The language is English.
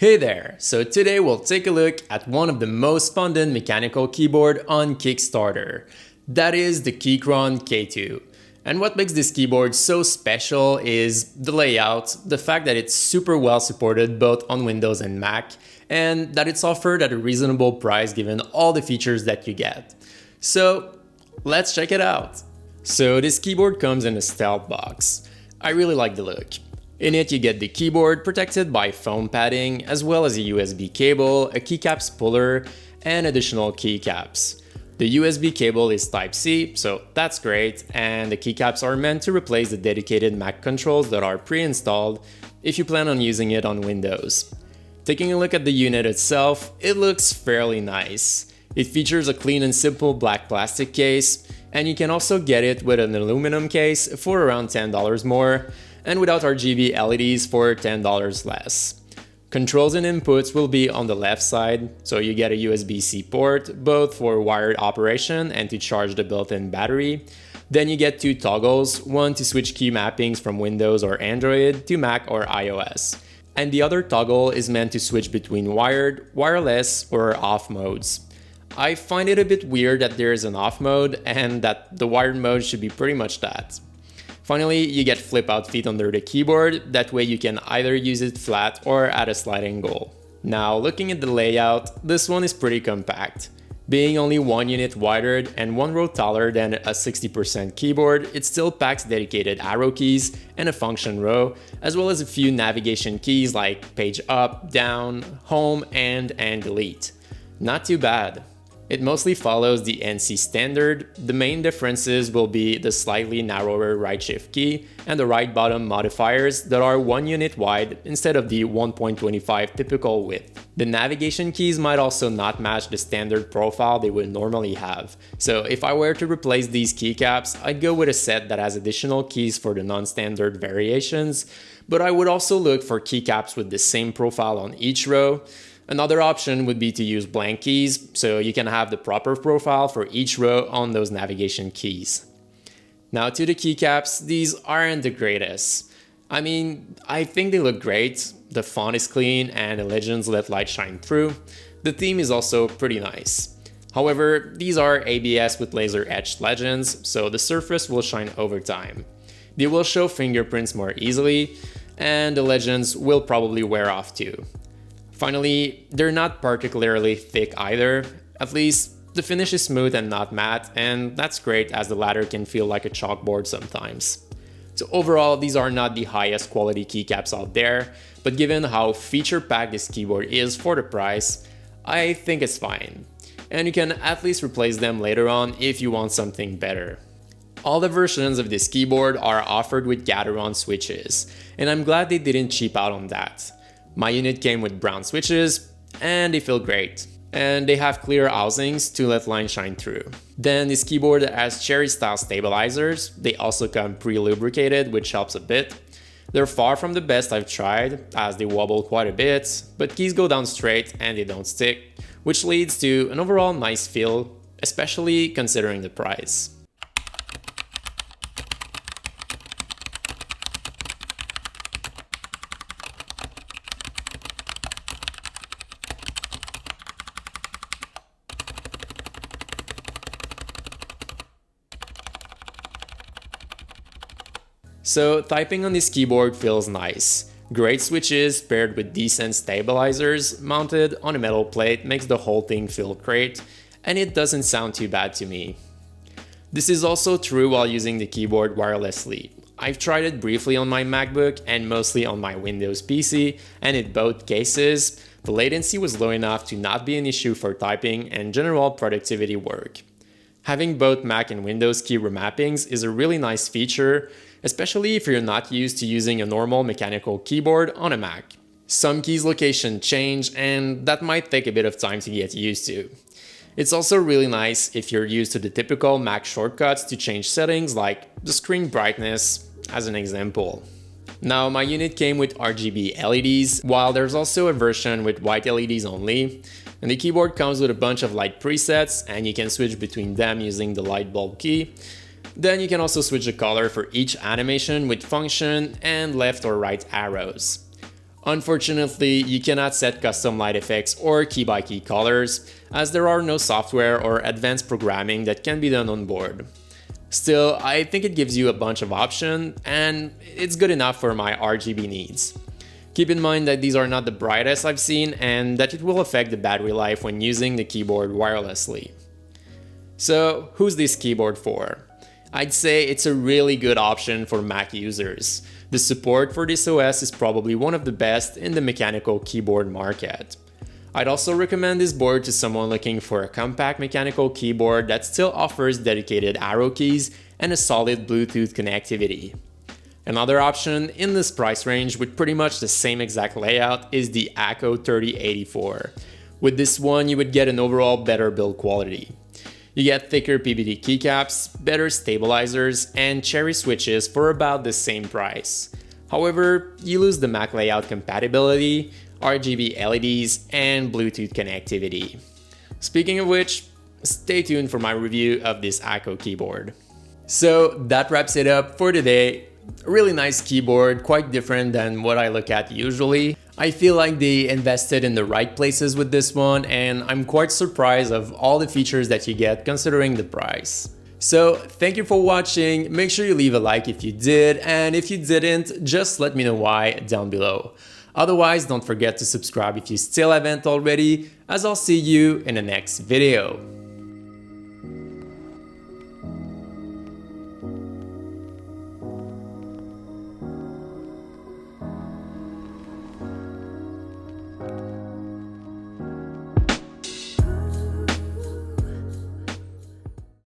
Hey there! So today we'll take a look at one of the most funded mechanical keyboard on Kickstarter. That is the Keychron K2. And what makes this keyboard so special is the layout, the fact that it's super well supported both on Windows and Mac, and that it's offered at a reasonable price given all the features that you get. So let's check it out! So this keyboard comes in a stealth box. I really like the look. In it you get the keyboard protected by foam padding, as well as a USB cable, a keycaps puller, and additional keycaps. The USB cable is Type-C, so that's great, and the keycaps are meant to replace the dedicated Mac controls that are pre-installed if you plan on using it on Windows. Taking a look at the unit itself, it looks fairly nice. It features a clean and simple black plastic case, and you can also get it with an aluminum case for around $10 more, and without RGB LEDs for $10 less. Controls and inputs will be on the left side, so you get a USB-C port, both for wired operation and to charge the built-in battery. Then you get two toggles, one to switch key mappings from Windows or Android to Mac or iOS. And the other toggle is meant to switch between wired, wireless, or off modes. I find it a bit weird that there is an off mode and that the wired mode should be pretty much that. Finally, you get flip-out feet under the keyboard, that way you can either use it flat or at a slight angle. Now, looking at the layout, this one is pretty compact. Being only one unit wider and one row taller than a 60% keyboard, it still packs dedicated arrow keys and a function row, as well as a few navigation keys like page up, down, home, and delete. Not too bad. It mostly follows the NC-standard. The main differences will be the slightly narrower right shift key and the right bottom modifiers that are 1 unit wide instead of the 1.25 typical width. The navigation keys might also not match the standard profile they would normally have. So if I were to replace these keycaps, I'd go with a set that has additional keys for the non-standard variations, but I would also look for keycaps with the same profile on each row. Another option would be to use blank keys, so you can have the proper profile for each row on those navigation keys. Now to the keycaps, these aren't the greatest. I mean, I think they look great, the font is clean and the legends let light shine through. The theme is also pretty nice. However, these are ABS with laser etched legends, so the surface will shine over time. They will show fingerprints more easily, and the legends will probably wear off too. Finally, they're not particularly thick either, at least the finish is smooth and not matte, and that's great as the latter can feel like a chalkboard sometimes. So overall, these are not the highest quality keycaps out there, but given how feature-packed this keyboard is for the price, I think it's fine. And you can at least replace them later on if you want something better. All the versions of this keyboard are offered with Gateron switches, and I'm glad they didn't cheap out on that. My unit came with brown switches, and they feel great. And they have clear housings to let line shine through. Then this keyboard has cherry style stabilizers. They also come pre-lubricated, which helps a bit. They're far from the best I've tried, as they wobble quite a bit, but keys go down straight and they don't stick, which leads to an overall nice feel, especially considering the price. So typing on this keyboard feels nice. Great switches paired with decent stabilizers mounted on a metal plate makes the whole thing feel great, and it doesn't sound too bad to me. This is also true while using the keyboard wirelessly. I've tried it briefly on my MacBook and mostly on my Windows PC, and in both cases, the latency was low enough to not be an issue for typing and general productivity work. Having both Mac and Windows key remappings is a really nice feature, especially if you're not used to using a normal mechanical keyboard on a Mac. Some keys location change, and that might take a bit of time to get used to. It's also really nice if you're used to the typical Mac shortcuts to change settings like the screen brightness, as an example. Now, my unit came with RGB LEDs, while there's also a version with white LEDs only. And the keyboard comes with a bunch of light presets, and you can switch between them using the light bulb key. Then you can also switch the color for each animation with function and left or right arrows. Unfortunately, you cannot set custom light effects or key-by-key colors, as there are no software or advanced programming that can be done on board. Still, I think it gives you a bunch of options, and it's good enough for my RGB needs. Keep in mind that these are not the brightest I've seen, and that it will affect the battery life when using the keyboard wirelessly. So, who's this keyboard for? I'd say it's a really good option for Mac users. The support for this OS is probably one of the best in the mechanical keyboard market. I'd also recommend this board to someone looking for a compact mechanical keyboard that still offers dedicated arrow keys and a solid Bluetooth connectivity. Another option in this price range with pretty much the same exact layout is the ACO 3084. With this one, you would get an overall better build quality. You get thicker PVD keycaps, better stabilizers, and cherry switches for about the same price. However, you lose the Mac layout compatibility, RGB LEDs, and Bluetooth connectivity. Speaking of which, stay tuned for my review of this ACO keyboard. So that wraps it up for today. A really nice keyboard, quite different than what I look at usually. I feel like they invested in the right places with this one, and I'm quite surprised of all the features that you get considering the price. So thank you for watching, make sure you leave a like if you did, and if you didn't, just let me know why down below. Otherwise, don't forget to subscribe if you still haven't already, as I'll see you in the next video.